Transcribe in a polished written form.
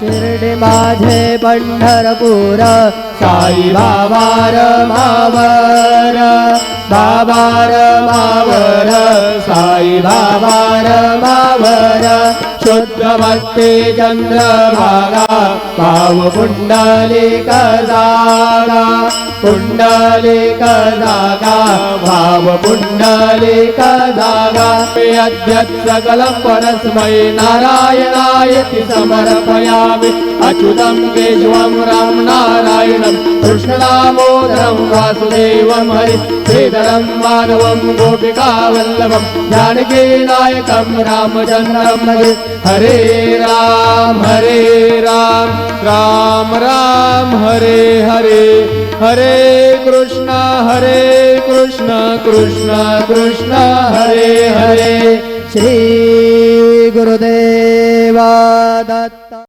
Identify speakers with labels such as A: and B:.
A: शिर्डी माझे पंढरपूर साई बाबा रमावर बाबा रमावर साई बाबा रमावर शुद्ध भक्ती चंद्रभागा भाव पुंडलिक जागा पुंडलिक जागा भाव पुंडलिक जागा अध्यक्ष सकलं परस्मै नारायणायति समर्पयामि अच्युतं केशवं राम नारायणं कृष्णदामोदरं वासुदेवं हरि श्रीधरं माधवं गोपिकावल्लभं जानकीनायकं रामचन्द्रं भजे हरे राम राम राम हरे हरे हरे कृष्ण कृष्ण कृष्ण हरे हरे श्री गुरुदेव दत्त।